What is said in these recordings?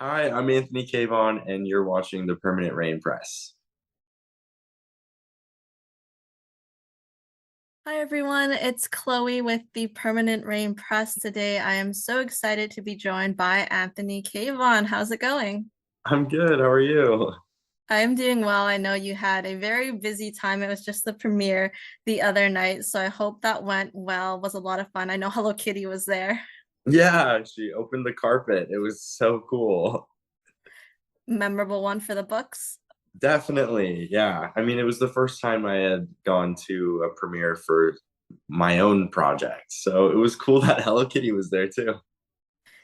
Hi, I'm Anthony Keyvan, and you're watching the Permanent Rain Press. Hi everyone, it's Chloe with the Permanent Rain Press today. I am so excited to be joined by Anthony Kayvon. How's it going? I'm good. How are you? I am doing well. I know you had a very busy time. It was just the premiere the other night, so I hope that went well. It was a lot of fun. I know Hello Kitty was there. Yeah, she opened the carpet. It was so cool. Memorable one for the books. Definitely. Yeah. I mean, it was the first time I had gone to a premiere for my own project. So it was cool that Hello Kitty was there too.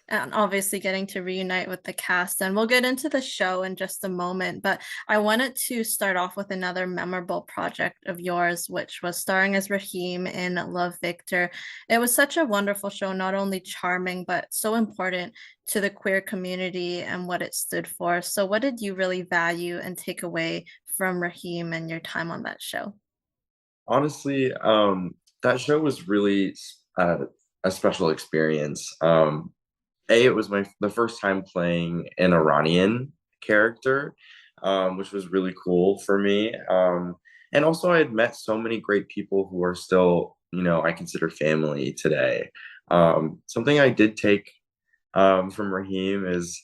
And obviously getting to reunite with the cast. And we'll get into the show in just a moment. But I wanted to start off with another memorable project of yours, which was starring as Rahim in Love Victor. It was such a wonderful show, not only charming, but so important to the queer community and what it stood for. So, what did you really value and take away from Rahim and your time on that show? Honestly, that show was really a special experience. It was the first time playing an Iranian character, which was really cool for me. And also, I had met so many great people who are still, I consider family today. Something I did take from Raheem is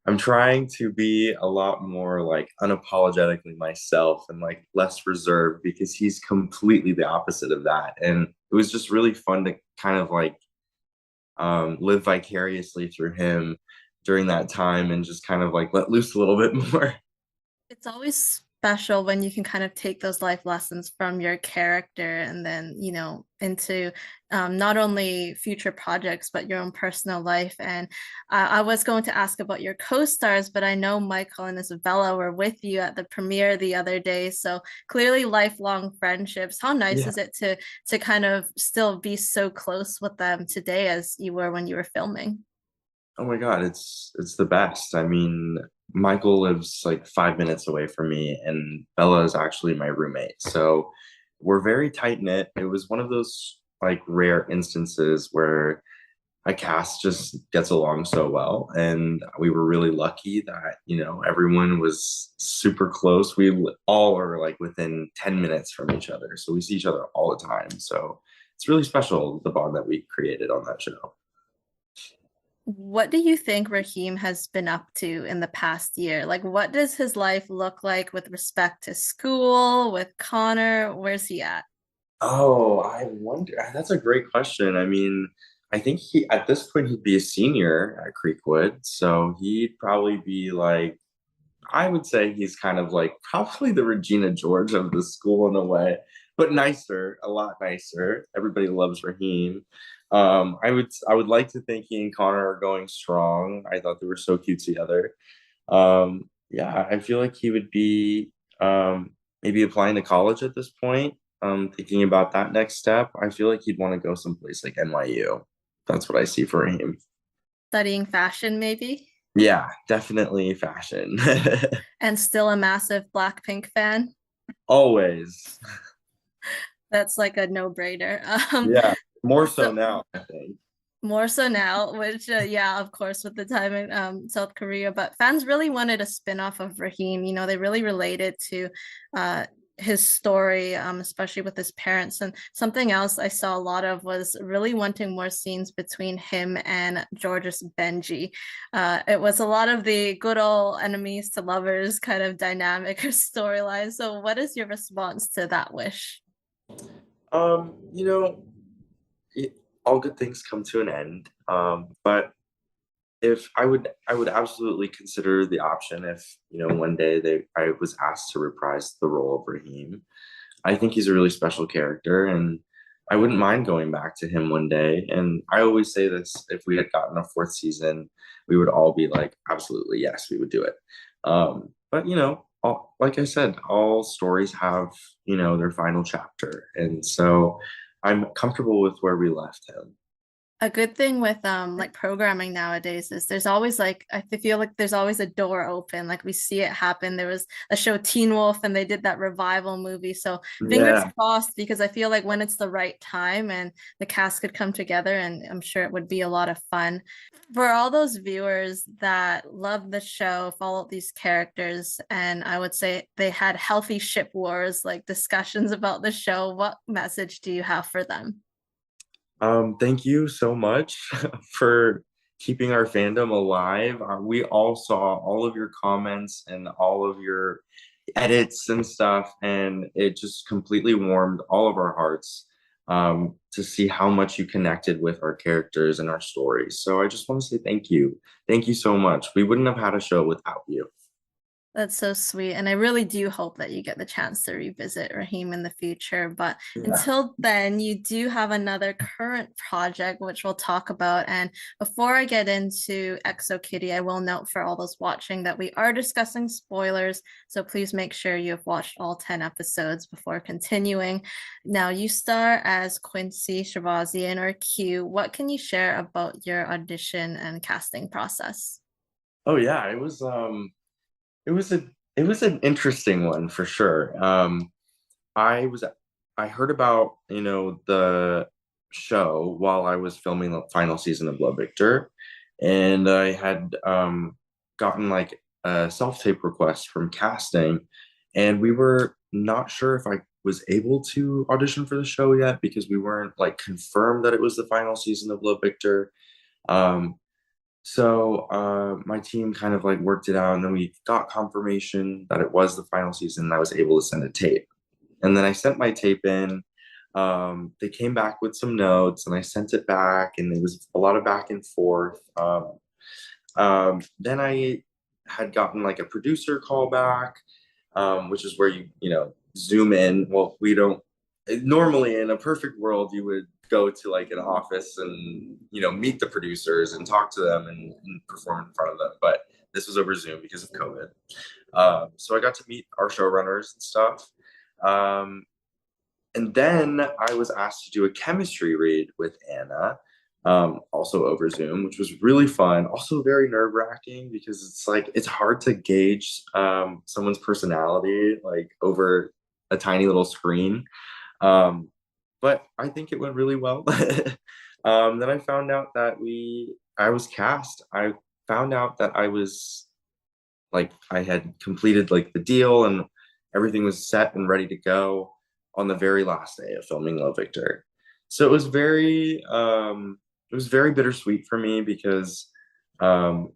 I'm trying to be a lot more like unapologetically myself and like less reserved because he's completely the opposite of that. And it was just really fun to kind of like live vicariously through him during that time and just kind of like let loose a little bit more. It's always special when you can kind of take those life lessons from your character and then, into not only future projects, but your own personal life. And I was going to ask about your co-stars, but I know Michael and Isabella were with you at the premiere the other day. So clearly lifelong friendships. How nice Yeah. is it to kind of still be so close with them today as you were when you were filming? Oh my God, it's the best. I mean, Michael lives like 5 minutes away from me, and Bella is actually my roommate. So we're very tight knit. It was one of those like rare instances where a cast just gets along so well. And we were really lucky that, everyone was super close. All are like within 10 minutes from each other. So we see each other all the time. So it's really special, the bond that we created on that show. What do you think Raheem has been up to in the past year? Like, what does his life look like with respect to school, with Connor? Where's he at? Oh, I wonder. That's a great question. I mean, I think at this point, he'd be a senior at Creekwood. So he'd probably be like, I would say he's kind of like probably the Regina George of the school in a way, but nicer, a lot nicer. Everybody loves Raheem. I would like to think he and Connor are going strong. I thought they were so cute together. Yeah, I feel like he would be maybe applying to college at this point. Thinking about that next step. I feel like he'd want to go someplace like NYU. That's what I see for him. Studying fashion, maybe? Yeah, definitely fashion. And still a massive Blackpink fan? Always. That's like a no-brainer. Yeah, more so So now, I think. more so now, which yeah, of course, with the time in South Korea, but fans really wanted a spin-off of Raheem. They really related to uh his story, especially with his parents. And something else I saw a lot of was really wanting more scenes between him and George's Benji. It was a lot of the good old enemies to lovers kind of dynamic or storyline. So what is your response to that wish? Um, you know, it, all good things come to an end. But if I would absolutely consider the option if, one day I was asked to reprise the role of Raheem. I think he's a really special character, and I wouldn't mind going back to him one day. And I always say this, if we had gotten a fourth season, we would all be like, absolutely, yes, we would do it. But like I said, all stories have, their final chapter. And so I'm comfortable with where we left him. A good thing with like programming nowadays is there's always like I feel like there's always a door open. Like we see it happen. There was a show Teen Wolf and they did that revival movie. So fingers Yeah. crossed because I feel like when it's the right time and the cast could come together and I'm sure it would be a lot of fun. For all those viewers that love the show, followed these characters, and I would say they had healthy ship wars, like discussions about the show, what message do you have for them? Thank you so much for keeping our fandom alive. We all saw all of your comments and all of your edits and stuff, and it just completely warmed all of our hearts to see how much you connected with our characters and our stories. So I just want to say thank you. Thank you so much. We wouldn't have had a show without you. That's so sweet. And I really do hope that you get the chance to revisit Rahim in the future. But Yeah. until then, you do have another current project, which we'll talk about. And before I get into Exo Kitty, I will note for all those watching that we are discussing spoilers. So please make sure you have watched all 10 episodes before continuing. Now, you star as Quincy Shavazian or Q. What can you share about your audition and casting process? Oh yeah, it was a it was an interesting one for sure. I was I heard about, the show while I was filming the final season of Love Victor, and I had gotten like a self-tape request from casting, and we were not sure if I was able to audition for the show yet because we weren't like confirmed that it was the final season of Love Victor. Um, my team kind of like worked it out, and then we got confirmation that it was the final season, and I was able to send a tape. And then I sent my tape in. They came back with some notes, and I sent it back, and it was a lot of back and forth. Then I had gotten like a producer call back, which is where you zoom in. Well, we don't normally in a perfect world you would go to like an office and meet the producers and talk to them and perform in front of them, but this was over Zoom because of COVID. So I got to meet our showrunners and stuff. Um, and then I was asked to do a chemistry read with Anna, also over Zoom, which was really fun. Also very nerve wracking because it's like it's hard to gauge someone's personality like over a tiny little screen. Um, but I think it went really well. Then I found out that I was cast. I found out that I was like I had completed like the deal and everything was set and ready to go on the very last day of filming Love Victor. So it was very bittersweet for me because um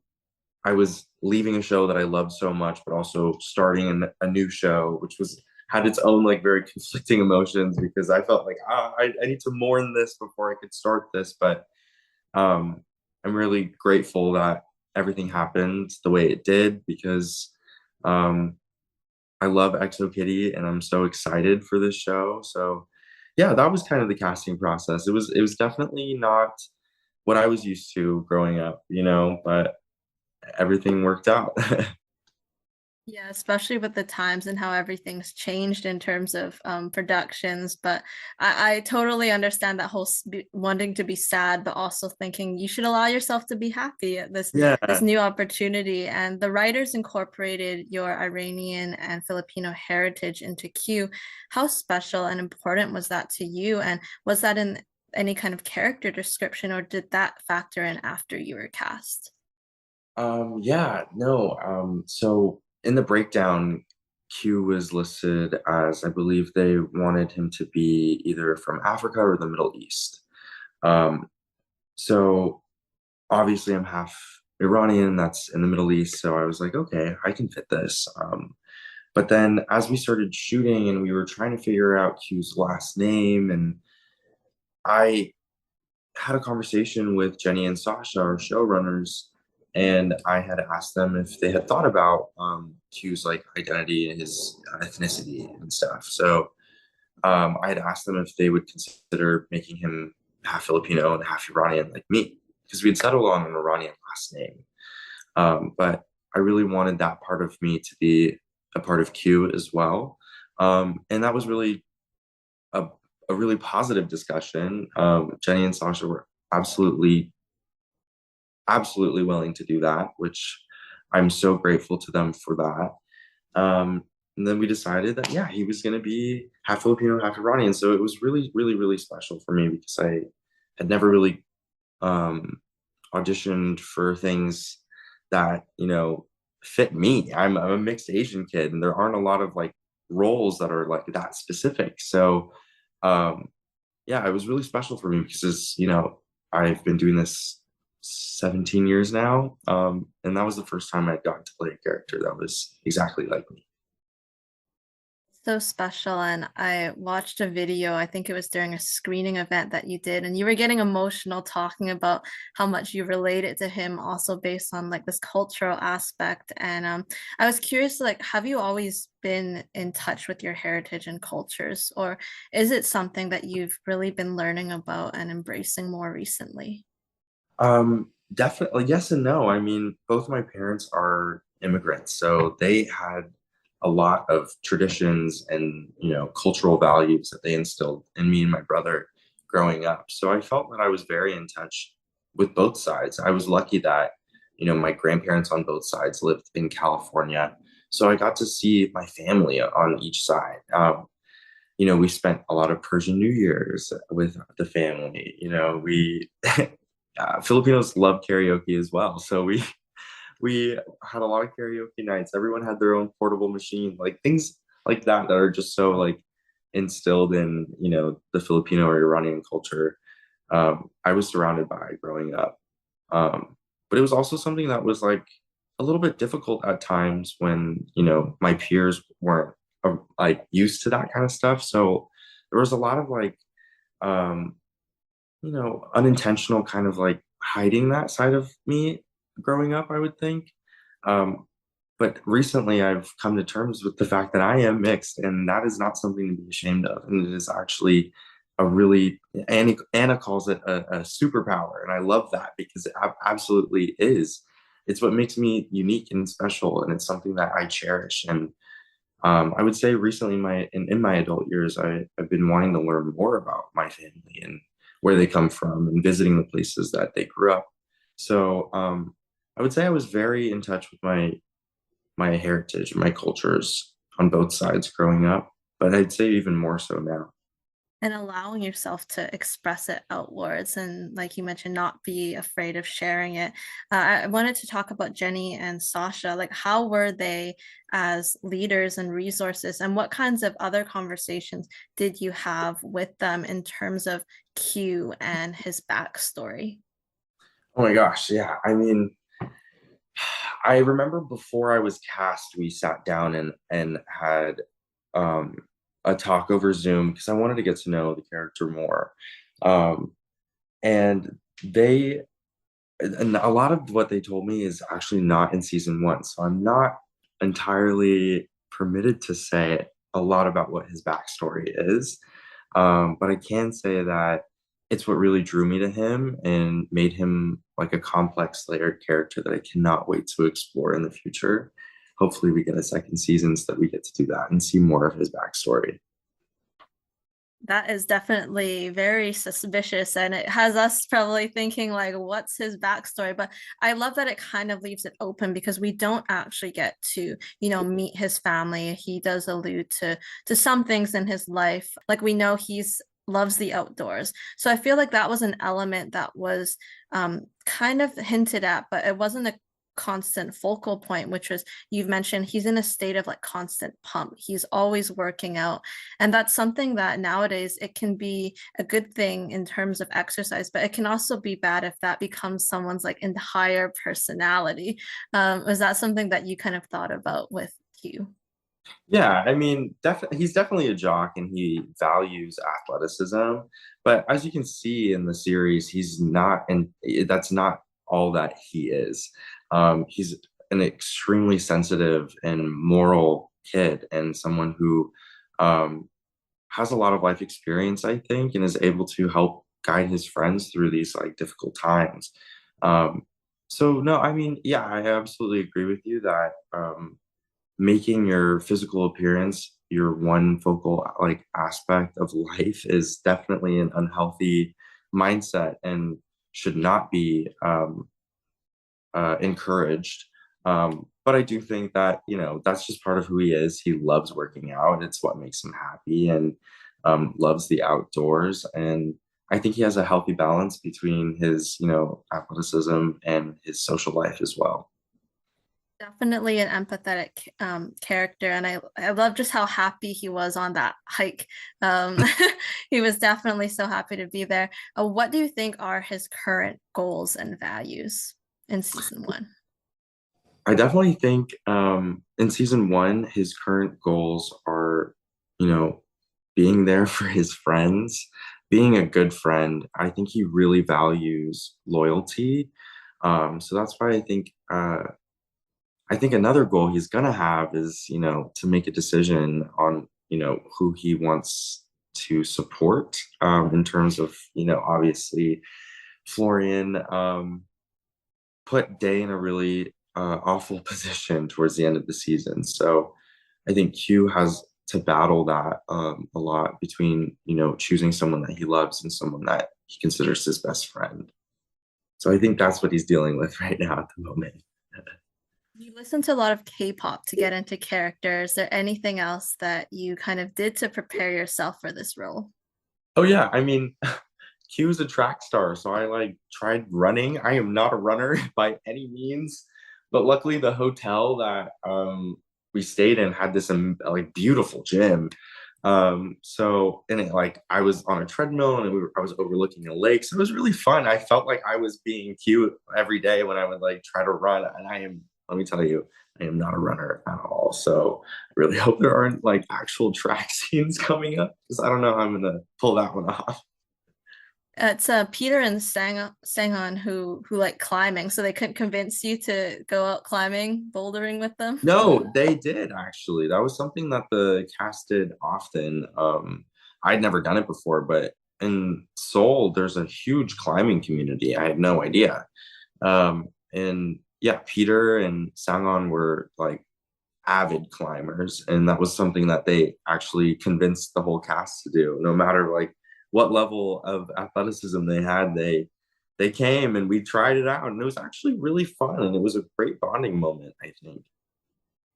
I was leaving a show that I loved so much, but also starting a new show, which was had its own like very conflicting emotions because I felt like I need to mourn this before I could start this, but I'm really grateful that everything happened the way it did because um, I love Exo Kitty and I'm so excited for this show. So yeah, that was kind of the casting process. It was definitely not what I was used to growing up, but everything worked out. Yeah, especially with the times and how everything's changed in terms of productions. But I totally understand that whole wanting to be sad, but also thinking you should allow yourself to be happy at this Yeah. new opportunity. And the writers incorporated your Iranian and Filipino heritage into Q. How special and important was that to you? And was that in any kind of character description, or did that factor in after you were cast? Yeah, no. So in the breakdown, Q was listed as I believe they wanted him to be either from Africa or the Middle East. Um, so obviously I'm half Iranian, that's in the Middle East. So I was like, okay, I can fit this. But then as we started shooting and we were trying to figure out Q's last name, and I had a conversation with Jenny and Sasha, our showrunners, and I had asked them if they had thought about Q's like identity and his ethnicity and stuff. So I had asked them if they would consider making him half Filipino and half Iranian like me, because we'd settled on an Iranian last name. But I really wanted that part of me to be a part of Q as well. And that was really a, a really positive discussion. Jenny and Sasha were absolutely, absolutely willing to do that, which I'm so grateful to them for that. And then we decided that, yeah, he was going to be half Filipino, half Iranian. So it was really, really, really special for me because I had never really um, auditioned for things that, fit me. I'm a mixed Asian kid, and there aren't a lot of like roles that are like that specific. So, um, yeah, it was really special for me because, I've been doing this 17 years now. And that was the first time I'd gotten to play a character that was exactly like me. So special. And I watched a video, I think it was during a screening event that you did, and you were getting emotional talking about how much you related to him, also based on like this cultural aspect. And I was curious, like, have you always been in touch with your heritage and cultures, or is it something that you've really been learning about and embracing more recently? Definitely yes and no. I mean, both my parents are immigrants, so they had a lot of traditions and, cultural values that they instilled in me and my brother growing up. So I felt that I was very in touch with both sides. I was lucky that, my grandparents on both sides lived in California. So I got to see my family on each side. We spent a lot of Persian New Year's with the family. We Filipinos love karaoke as well, so we had a lot of karaoke nights. Everyone had their own portable machine, like things like that are just so like instilled in the Filipino or Iranian culture. I was surrounded by growing up, but it was also something that was like a little bit difficult at times when my peers weren't like used to that kind of stuff. So there was a lot of like um, unintentional kind of like hiding that side of me growing up, I would think. Um, but recently I've come to terms with the fact that I am mixed, and that is not something to be ashamed of. And it is actually a really, Anna calls it a superpower. And I love that because it absolutely is. It's what makes me unique and special. And it's something that I cherish. And I would say recently, in my adult years, I've been wanting to learn more about my family and where they come from, and visiting the places that they grew up. So I would say I was very in touch with my heritage, my cultures on both sides growing up, but I'd say even more so now. And allowing yourself to express it outwards, and like you mentioned, not be afraid of sharing it. I wanted to talk about Jenny and Sasha. Like, how were they as leaders and resources, and what kinds of other conversations did you have with them in terms of Q and his backstory? Oh my gosh, yeah. I mean, I remember before I was cast, we sat down and had um, a talk over Zoom because I wanted to get to know the character more. Um, and they and a lot of what they told me is actually not in season one, so I'm not entirely permitted to say a lot about what his backstory is. But I can say that it's what really drew me to him and made him like a complex, layered character that I cannot wait to explore in the future. Hopefully, we get a second season so that we get to do that and see more of his backstory. That is definitely very suspicious, and it has us probably thinking like, what's his backstory? But I love that it kind of leaves it open because we don't actually get to, meet his family. He does allude to some things in his life. Like, we know he's loves the outdoors. So I feel like that was an element that was kind of hinted at, but it wasn't a constant focal point, which was, you've mentioned he's in a state of like constant pump. He's always working out. And that's something that nowadays it can be a good thing in terms of exercise, but it can also be bad if that becomes someone's like entire personality. Was that something that you kind of thought about with you? Yeah, I mean, he's definitely a jock and he values athleticism. But as you can see in the series, he's not, and that's not all that he is. He's an extremely sensitive and moral kid, and someone who um, has a lot of life experience, I think, and is able to help guide his friends through these like difficult times. Um, so no, I mean, yeah, I absolutely agree with you that making your physical appearance your one focal like aspect of life is definitely an unhealthy mindset. And should not be encouraged. But I do think that, that's just part of who he is. He loves working out. It's what makes him happy, and loves the outdoors. And I think he has a healthy balance between his, athleticism and his social life as well. Definitely an empathetic character, and I love just how happy he was on that hike. Um, he was definitely so happy to be there. What do you think are his current goals and values in season one? I definitely think in season one, his current goals are, you know, being there for his friends, being a good friend. I think he really values loyalty. So that's why I think another goal he's gonna have is, to make a decision on, who he wants to support, in terms of, obviously Florian put Day in a really awful position towards the end of the season. So I think Q has to battle that a lot between, choosing someone that he loves and someone that he considers his best friend. So I think that's what he's dealing with right now at the moment. You listen to a lot of K-pop to get into character. Is there anything else that you kind of did to prepare yourself for this role? Oh yeah, I mean, Q is a track star, so I like tried running. I am not a runner by any means, but luckily the hotel that we stayed in had this like beautiful gym. So and it like I was on a treadmill and I was overlooking a lake, so it was really fun. I felt like I was being cute every day when I would like try to run, and I am. Let me tell you, I am not a runner at all. So I really hope there aren't like actual track scenes coming up because I don't know how I'm gonna pull that one off. It's Peter and Sangon who like climbing, so they couldn't convince you to go out climbing, bouldering with them. No, they did actually. That was something that the cast did often. I'd never done it before, but in Seoul, there's a huge climbing community. I had no idea. And yeah, Peter and Sangon were like avid climbers, and that was something that they actually convinced the whole cast to do. No matter like what level of athleticism they had, they came and we tried it out, and it was actually really fun, and it was a great bonding moment, I think.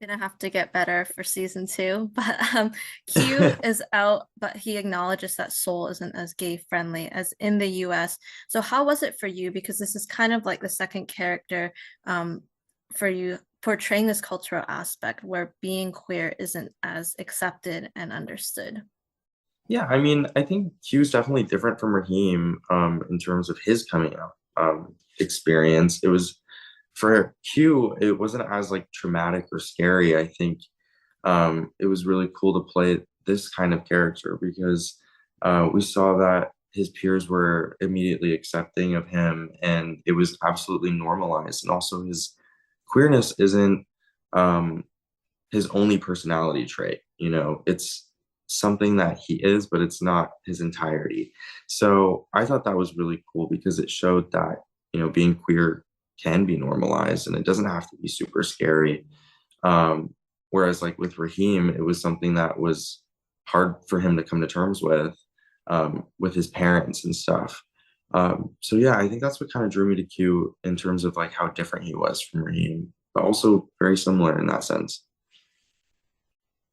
Gonna have to get better for season two. But Q is out, but he acknowledges that Seoul isn't as gay friendly as in the US. So how was it for you? Because this is kind of like the second character for you portraying this cultural aspect where being queer isn't as accepted and understood. Yeah, I mean, I think Q's definitely different from Rahim in terms of his coming out experience. It was for Q, it wasn't as like traumatic or scary. I think it was really cool to play this kind of character because we saw that his peers were immediately accepting of him, and it was absolutely normalized. And also, his queerness isn't um, his only personality trait. It's something that he is, but it's not his entirety. So I thought that was really cool because it showed that, being queer can be normalized and it doesn't have to be super scary. Whereas like with Raheem, it was something that was hard for him to come to terms with his parents and stuff. So yeah, I think that's what kind of drew me to Q in terms of like how different he was from Raheem, but also very similar in that sense.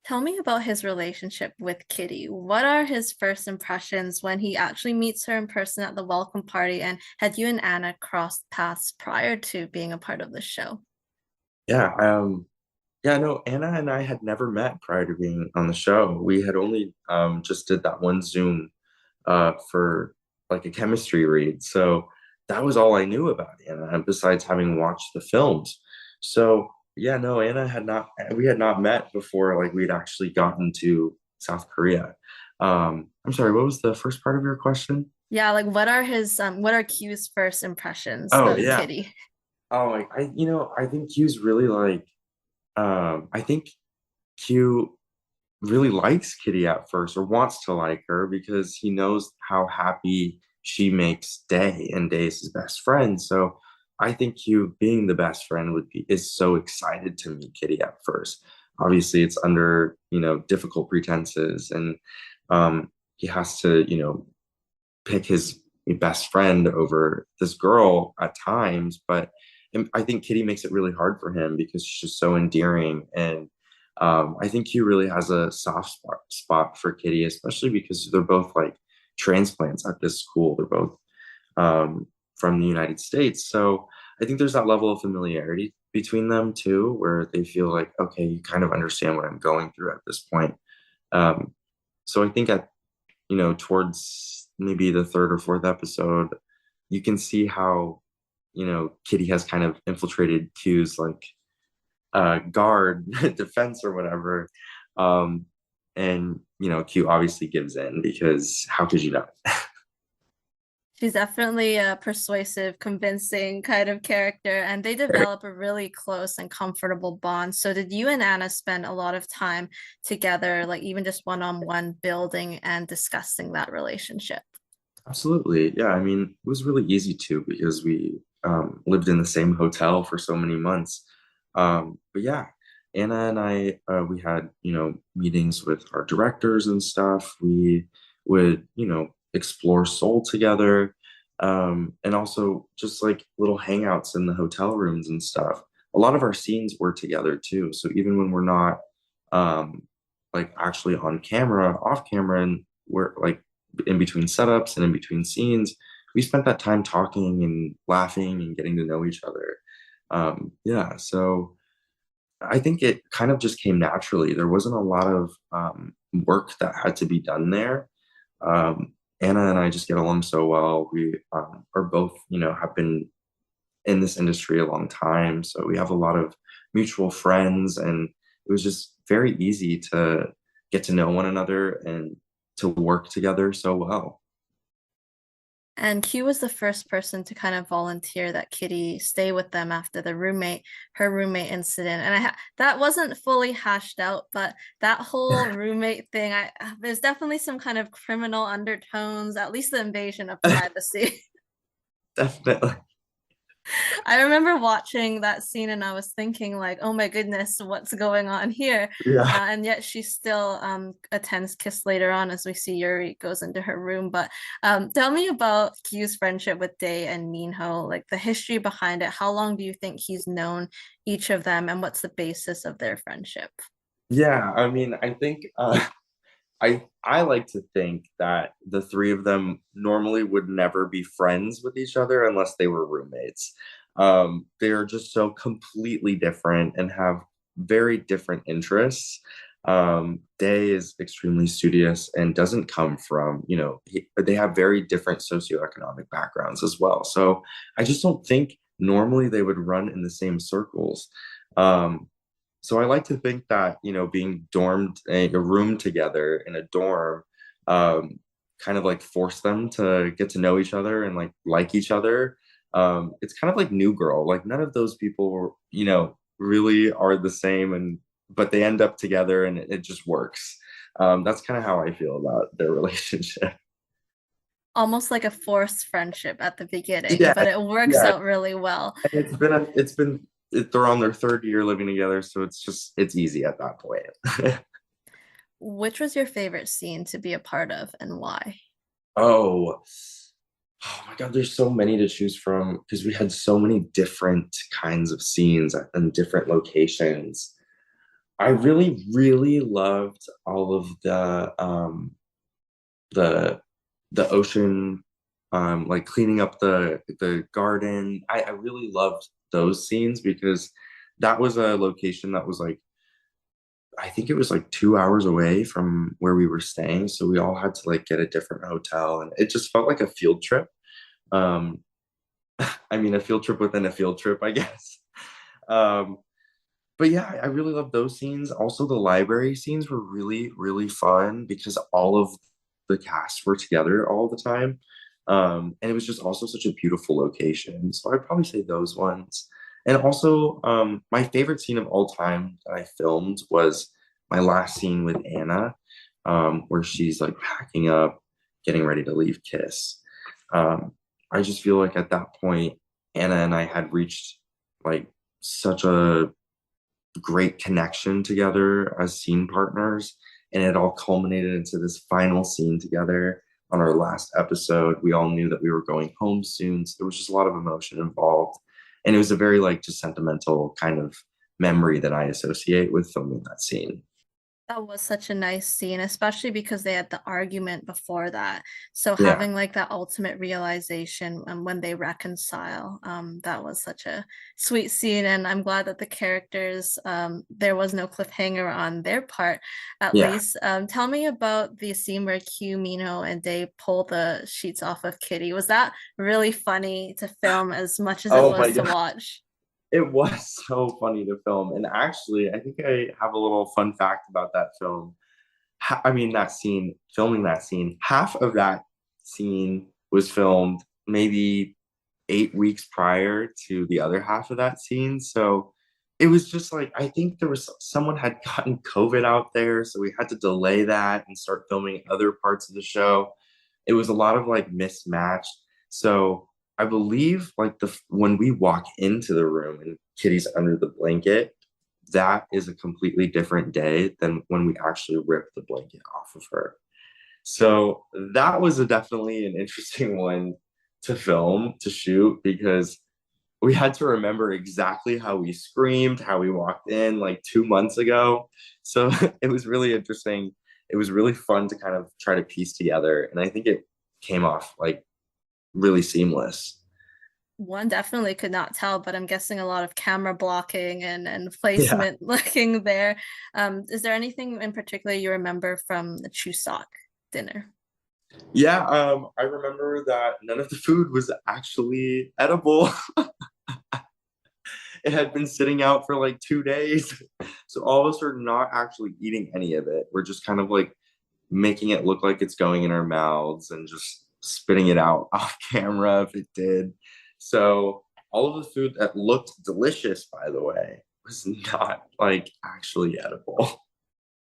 Tell me about his relationship with Kitty. What are his first impressions when he actually meets her in person at the welcome party? And had you and Anna crossed paths prior to being a part of the show? Yeah, yeah, no, Anna and I had never met prior to being on the show. We had only just did that one Zoom for like a chemistry read. So that was all I knew about Anna, besides having watched the films. So yeah, no, Anna had not, we had not met before, like we'd actually gotten to South Korea. I'm sorry, what was the first part of your question? Yeah, like what are Q's first impressions Oh of yeah. Kitty? Oh, like I think Q's really like, I think Q really likes Kitty at first or wants to like her because he knows how happy she makes Day, and Day is his best friend. So I think Q being the best friend is so excited to meet Kitty at first. Obviously it's under, difficult pretenses, and he has to, pick his, a best friend over this girl at times, but I think Kitty makes it really hard for him because she's just so endearing. And I think he really has a soft spot for Kitty, especially because they're both like transplants at this school. They're both from the United States. So I think there's that level of familiarity between them too, where they feel like, okay, you kind of understand what I'm going through at this point. Um, so I think towards maybe the third or fourth episode, you can see how, Kitty has kind of infiltrated Q's like guard defense or whatever. Um, and Q obviously gives in because how could you not? She's definitely a persuasive, convincing kind of character, and they develop a really close and comfortable bond. So, did you and Anna spend a lot of time together, like even just one-on-one building and discussing that relationship? Absolutely. Yeah. I mean, it was really easy to because we lived in the same hotel for so many months. But yeah, Anna and I, we had, meetings with our directors and stuff. We would, explore Seoul together. And also just like little hangouts in the hotel rooms and stuff. A lot of our scenes were together too. So even when we're not um, like actually on camera, off camera, and we're like in between setups and in between scenes, we spent that time talking and laughing and getting to know each other. Yeah, so I think it kind of just came naturally. There wasn't a lot of work that had to be done there. Anna and I just get along so well. We are both, have been in this industry a long time. So we have a lot of mutual friends, and it was just very easy to get to know one another and to work together so well. And Q was the first person to kind of volunteer that Kitty stay with them after her roommate incident. And that wasn't fully hashed out, but that whole roommate thing, there's definitely some kind of criminal undertones, at least the invasion of privacy. Definitely. I remember watching that scene and I was thinking like, oh my goodness, what's going on here? Yeah. And yet she still attends Kiss later on as we see Yuri goes into her room. But tell me about Kyu's friendship with Dae and Minho, like the history behind it. How long do you think he's known each of them, and what's the basis of their friendship? Yeah, I mean, I think I like to think that the three of them normally would never be friends with each other unless they were roommates. They are just so completely different and have very different interests. Day is extremely studious and doesn't come from, they have very different socioeconomic backgrounds as well. So I just don't think normally they would run in the same circles. Um, so I like to think that, being dormed in a room together in a dorm, um, kind of like force them to get to know each other and like each other. It's kind of like New Girl. Like none of those people were, really are the same, and but they end up together and it just works. That's kind of how I feel about their relationship. Almost like a forced friendship at the beginning, Yeah, but it works yeah. out really well. And they're on their third year living together, so it's easy at that point. Which was your favorite scene to be a part of and why? Oh, oh my God, there's so many to choose from because we had so many different kinds of scenes and different locations. I really, really loved all of the the ocean, like cleaning up the garden. I really loved those scenes because that was a location that was like I think it was like 2 hours away from where we were staying. So we all had to like get a different hotel, and it just felt like a field trip. Um, I mean, a field trip within a field trip, I guess. Um, but yeah, I really love those scenes. Also, the library scenes were really, really fun because all of the cast were together all the time. And it was just also such a beautiful location. So I'd probably say those ones. And also, my favorite scene of all time that I filmed was my last scene with Anna, where she's like packing up, getting ready to leave Kiss. Um, I just feel like at that point, Anna and I had reached like such a great connection together as scene partners, and it all culminated into this final scene together. on our last episode. We all knew that we were going home soon. So there was just a lot of emotion involved. And it was a very like just sentimental kind of memory that I associate with filming that scene. That was such a nice scene, especially because they had the argument before that. So Yeah. having like that ultimate realization when they reconcile, that was such a sweet scene. And I'm glad that the characters, there was no cliffhanger on their part, at Yeah. least. Tell me about the scene where Q, Mino, and Day pull the sheets off of Kitty. Was that really funny to film as much as it Oh my was to God. watch? It was so funny to film. And actually, I think I have a little fun fact about that film. I mean, that scene, filming that scene, half of that scene was filmed maybe 8 weeks prior to the other half of that scene. So it was just like, I think there was someone had gotten COVID out there. So we had to delay that and start filming other parts of the show. It was a lot of like mismatched. So I believe like when we walk into the room and Kitty's under the blanket, that is a completely different day than when we actually rip the blanket off of her. So that was definitely an interesting one to film, to shoot, because we had to remember exactly how we screamed, how we walked in like 2 months ago. So it was really interesting. It was really fun to kind of try to piece together. And I think it came off like really seamless. One definitely could not tell, but I'm guessing a lot of camera blocking and Yeah. placement looking there. Is there anything in particular you remember from the Chuseok dinner? Yeah, I remember that none of the food was actually edible. It had been sitting out for like 2 days. So all of us are not actually eating any of it. We're just kind of like making it look like it's going in our mouths and just spitting it out off camera if it did. So all of the food that looked delicious, by the way, was not like actually edible.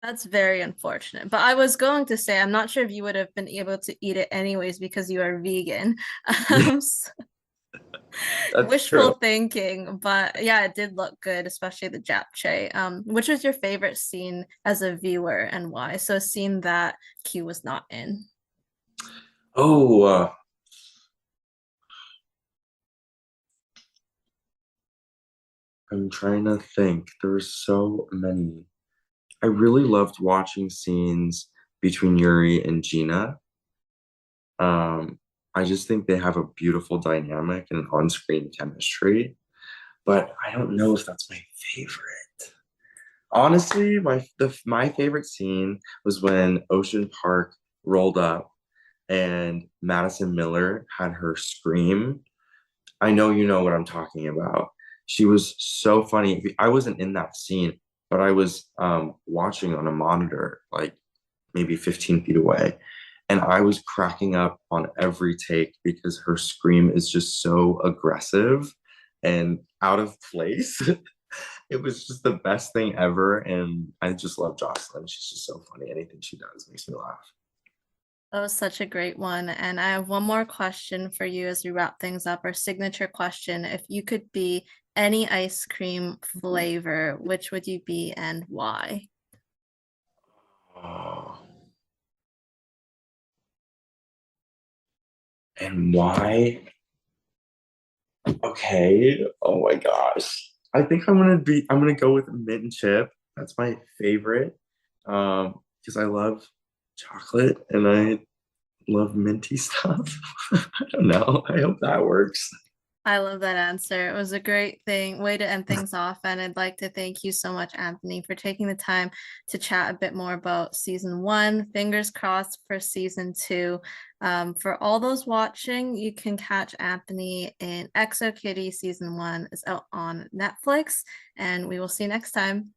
That's very unfortunate. But I was going to say, I'm not sure if you would have been able to eat it anyways because you are vegan. Yeah, So that's true. wishful thinking, but yeah, it did look good, especially the japchae. Which was your favorite scene as a viewer and why? So a scene that Q was not in. Oh, I'm trying to think. There were so many. I really loved watching scenes between Yuri and Gina. Um, I just think they have a beautiful dynamic and on-screen chemistry, but I don't know if that's my favorite. Honestly, my favorite scene was when Ocean Park rolled up and Madison Miller had her scream. I know you know what I'm talking about. She was so funny. I wasn't in that scene, but I was watching on a monitor, like maybe 15 feet away. And I was cracking up on every take because her scream is just so aggressive and out of place. It was just the best thing ever. And I just love Jocelyn. She's just so funny. Anything she does makes me laugh. That was such a great one. And I have one more question for you as we wrap things up. Our signature question. If you could be any ice cream flavor, which would you be and why? Oh, and why? Okay. Oh my gosh. I think I'm gonna go with mint and chip. That's my favorite. Because I love chocolate and I love minty stuff. I don't know. I hope that works. I love that answer. It was a great way to end things off. And I'd like to thank you so much, Anthony, for taking the time to chat a bit more about season one. Fingers crossed for season two. For all those watching, you can catch Anthony in Exo Kitty season one is out on Netflix. And we will see you next time.